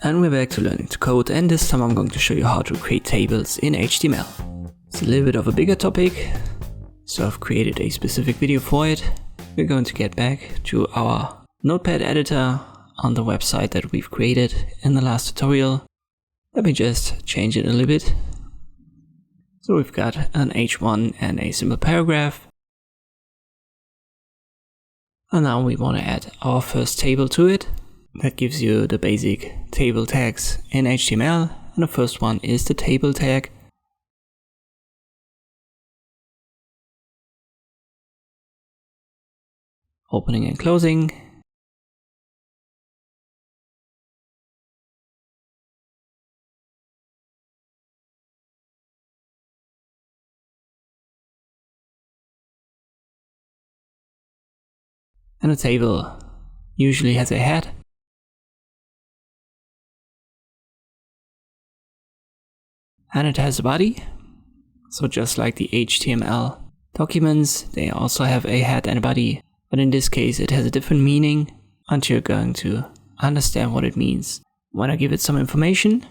And we're back to learning to code, and this time I'm going to show you how to create tables in HTML. It's a little bit of a bigger topic, so I've created a specific video for it. We're going to get back to our Notepad editor on the website that we've created in the last tutorial. Let me just change it a little bit. So we've got an H1 and a simple paragraph. And now we want to add our first table to it. That gives you the basic table tags in HTML, and the first one is the table tag. Opening and closing. And a table usually has a head. And it has a body. So just like the HTML documents, they also have a head and a body. But in this case it has a different meaning, and you're going to understand what it means when I give it some information.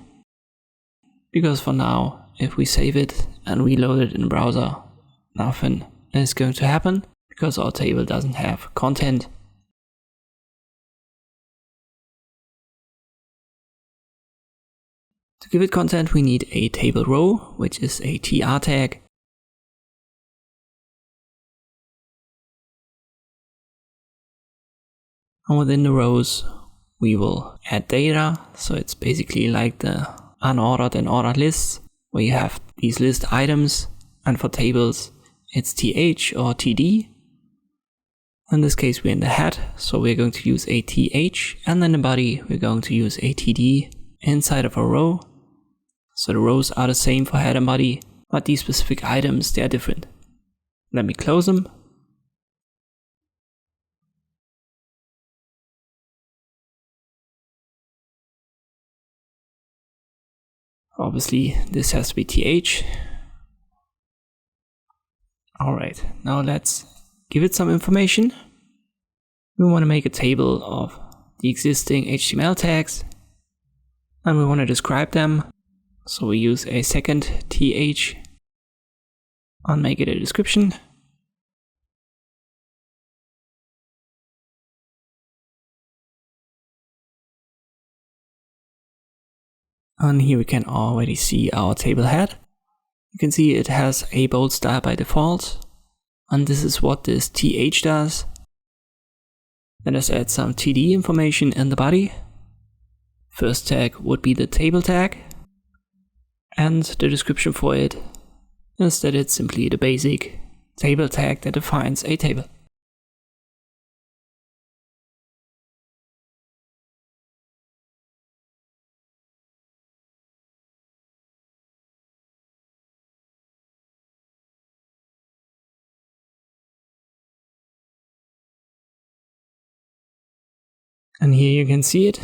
Because for now, if we save it and reload it in the browser, nothing is going to happen because our table doesn't have content. To give it content, we need a table row, which is a tr tag. And within the rows, we will add data. So it's basically like the unordered and ordered lists, where you have these list items. And for tables, it's th or td. In this case, we're in the head, so we're going to use a th. And then the body, we're going to use a td inside of a row. So the rows are the same for head and body, but these specific items, they are different. Let me close them. Obviously, this has to be th. Alright, now let's give it some information. We want to make a table of the existing HTML tags, and we want to describe them. So we use a second th and make it a description. And here we can already see our table head. You can see it has a bold style by default, and this is what this th does. Let us add some td information in the body. First tag would be the table tag, and the description for it, instead it's simply the basic table tag that defines a table. And here you can see it.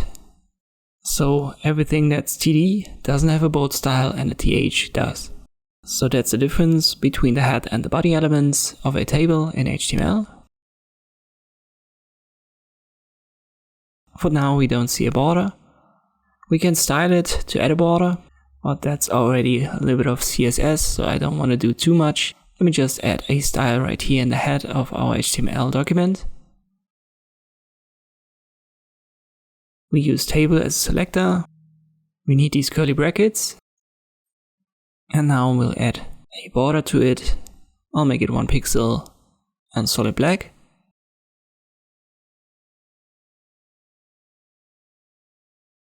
So everything that's td doesn't have a bold style and the th does. So that's the difference between the head and the body elements of a table in HTML. For now we don't see a border. We can style it to add a border, but that's already a little bit of CSS, so I don't want to do too much. Let me just add a style right here in the head of our HTML document. We use table as a selector. We need these curly brackets. And now we'll add a border to it. I'll make it 1 pixel and solid black.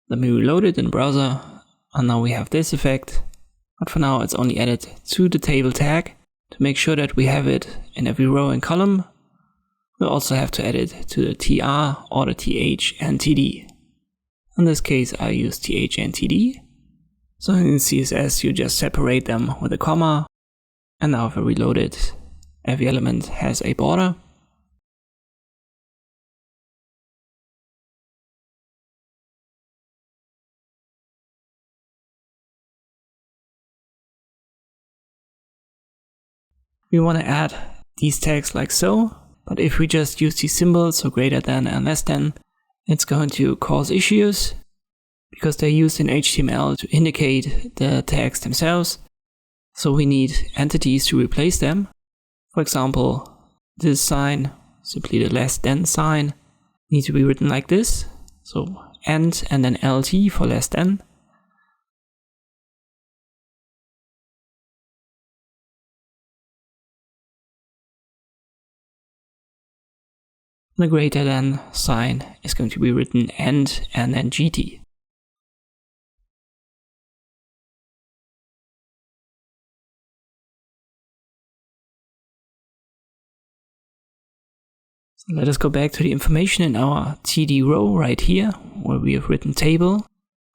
Let me reload it in the browser, and now we have this effect. But for now it's only added to the table tag. To make sure that we have it in every row and column, we'll also have to add it to the tr or the th and td. In this case I use th and td. So in CSS you just separate them with a comma, and now if I reload it, every element has a border. We want to add these tags like so, but if we just use these symbols, so greater than and less than, it's going to cause issues. because they're used in HTML to indicate the tags themselves. So we need entities to replace them. For example, this sign, simply the less than sign, needs to be written like this. So and then LT for less than. The greater than sign is going to be written and then GT. So let us go back to the information in our TD row right here, where we have written table.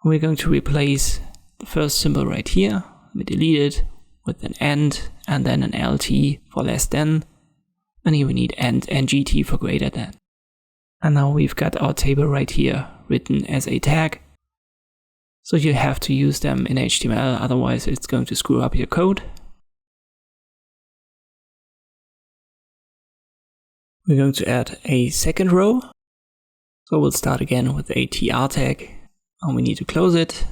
We're going to replace the first symbol right here. We delete it with an and then an LT for less than. And here we need and GT for greater than. And now we've got our table right here written as a tag. So you have to use them in HTML, otherwise it's going to screw up your code. We're going to add a second row. So we'll start again with a TR tag, and we need to close it.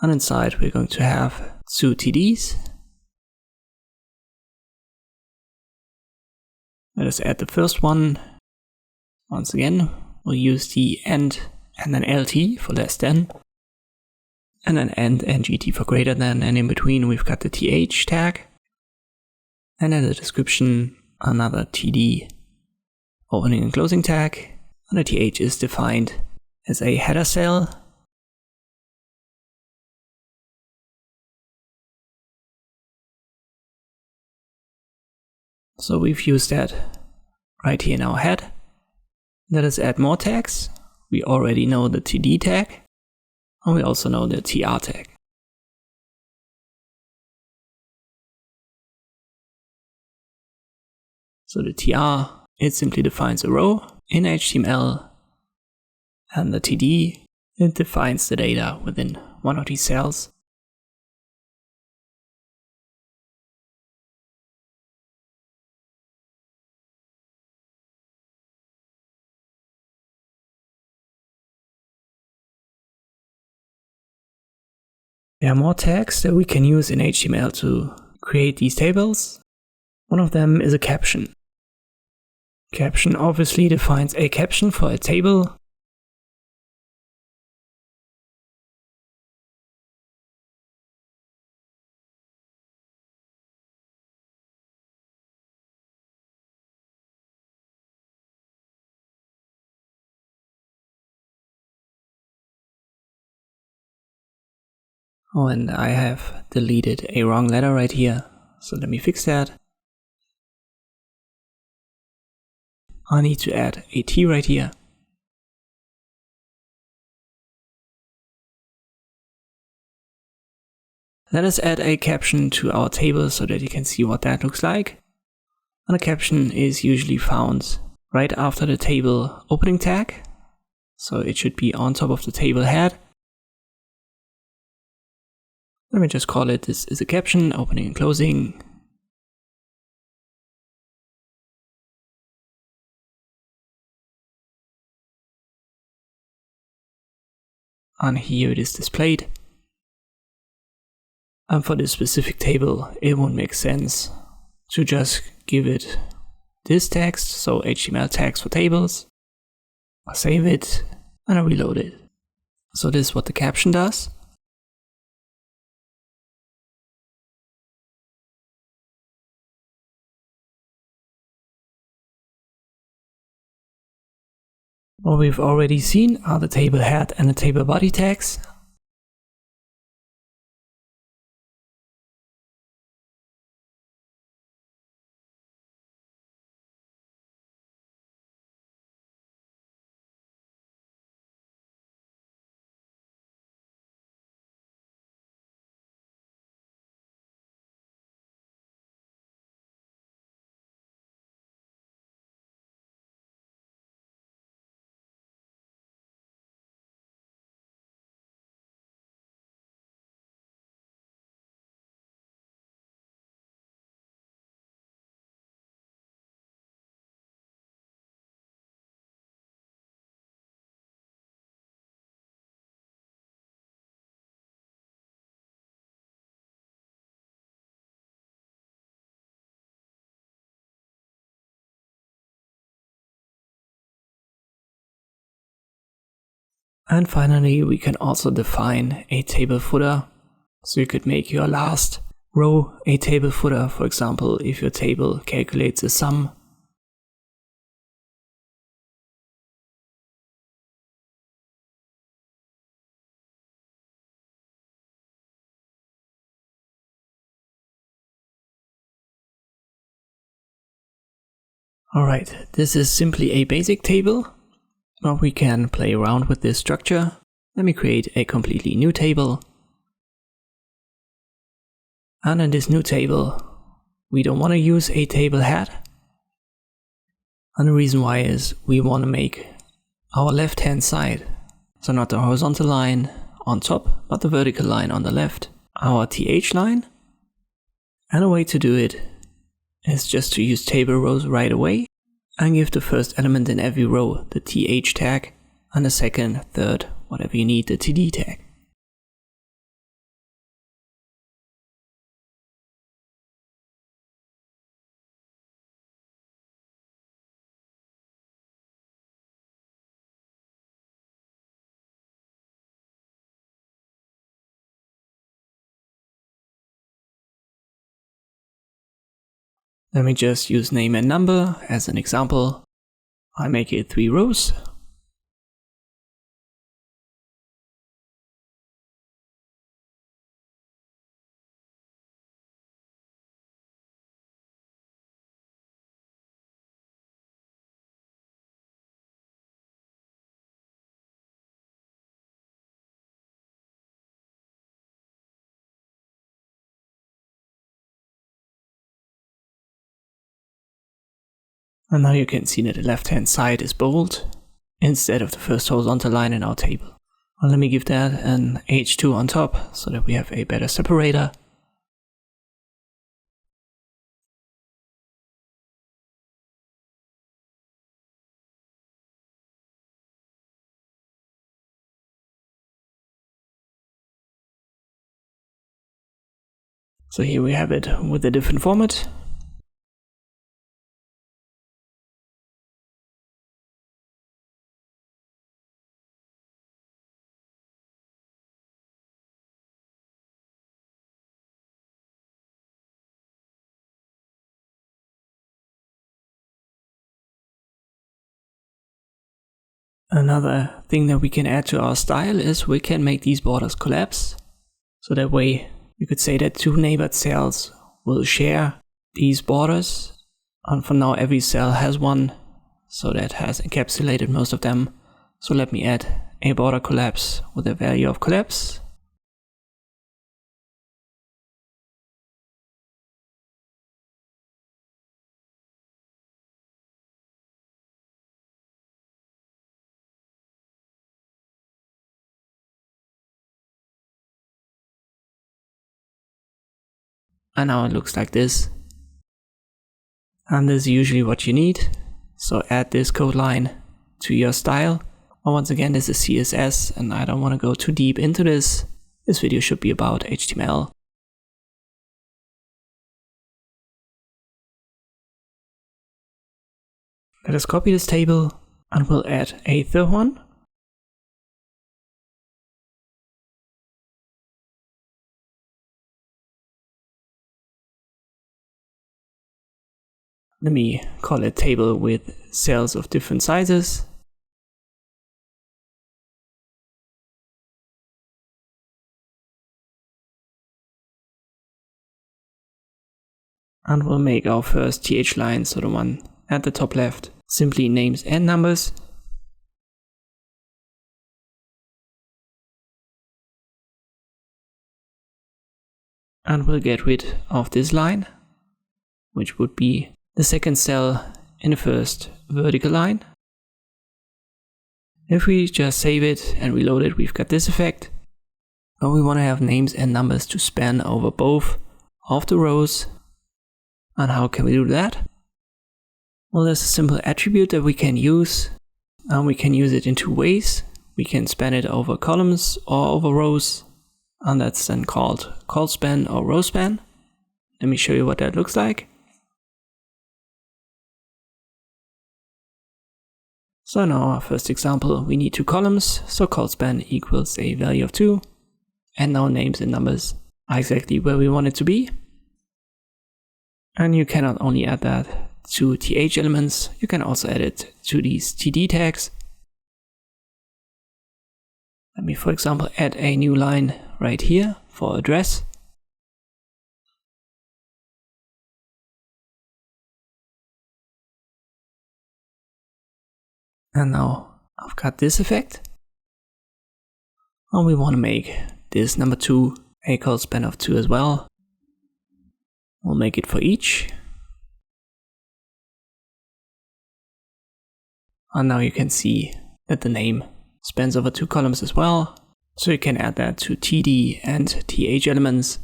And inside we're going to have two TDs. Let us add the first one. Once again, we'll use the and then LT for less than. And then and GT for greater than, and in between we've got the TH tag. And then the description, another TD opening and closing tag. And the TH is defined as a header cell. So we've used that right here in our head. Let us add more tags. We already know the TD tag, and we also know the TR tag. So the TR, it simply defines a row in HTML, and the TD, it defines the data within one of these cells. There are more tags that we can use in HTML to create these tables. One of them is a caption. Caption obviously defines a caption for a table. Oh, and I have deleted a wrong letter right here, so let me fix that. I need to add a T right here. Let us add a caption to our table so that you can see what that looks like. And a caption is usually found right after the table opening tag, so it should be on top of the table head. Let me just call it this is a caption, opening and closing. And here it is displayed. And for this specific table, it won't make sense to just give it this text, so HTML tags for tables. I save it and I reload it. So this is what the caption does. What we've already seen are the table head and the table body tags. And finally, we can also define a table footer. So you could make your last row a table footer, for example, if your table calculates a sum. Alright, this is simply a basic table, but we can play around with this structure. Let me create a completely new table. And in this new table, we don't want to use a table head. And the reason why is we want to make our left hand side, so not the horizontal line on top, but the vertical line on the left, our TH line. And a way to do it is just to use table rows right away and give the first element in every row the TH tag and the second, third, whatever you need, the TD tag. Let me just use name and number as an example. I make it 3 rows. And now you can see that the left hand side is bold instead of the first horizontal line in our table. Well, let me give that an H2 on top so that we have a better separator. So here we have it with a different format. Another thing that we can add to our style is we can make these borders collapse. So that way you could say that 2 neighbored cells will share these borders. And for now every cell has one, so that has encapsulated most of them. So let me add a border collapse with a value of collapse. And now it looks like this. And this is usually what you need. So add this code line to your style. Well, once again, this is CSS and I don't want to go too deep into this. This video should be about HTML. Let us copy this table and we'll add a third one. Let me call it table with cells of different sizes. And we'll make our first TH line, so the one at the top left, simply names and numbers. And we'll get rid of this line, which would be the second cell in the first vertical line. If we just save it and reload it, we've got this effect. But we want to have names and numbers to span over both of the rows. And how can we do that? Well, there's a simple attribute that we can use, and we can use it in 2 ways. We can span it over columns or over rows, and that's then called col span or row span. Let me show you what that looks like. So in our first example, we need 2 columns, so call span equals a value of 2, and now names and numbers are exactly where we want it to be. And you can not only add that to th elements, you can also add it to these td tags. Let me, for example, add a new line right here for address. And now I've got this effect. And we want to make this number 2 a call span of 2 as well. We'll make it for each. And now you can see that the name spans over 2 columns as well. So you can add that to td and th elements.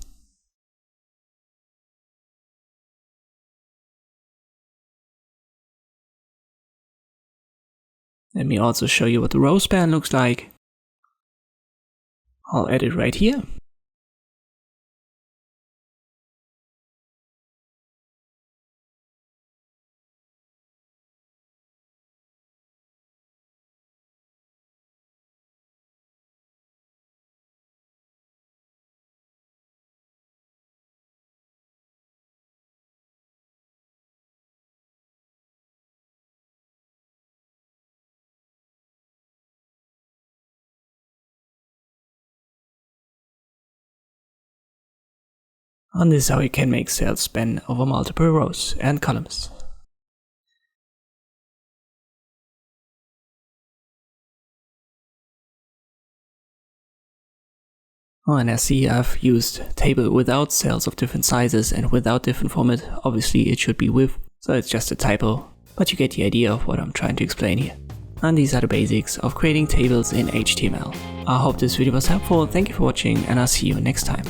Let me also show you what the row span looks like. I'll add it right here. And this is how you can make cells span over multiple rows and columns. Oh, and as see, I've used table without cells of different sizes and without different format. Obviously it should be with, so it's just a typo, but you get the idea of what I'm trying to explain here. And these are the basics of creating tables in HTML. I hope this video was helpful, thank you for watching, and I'll see you next time.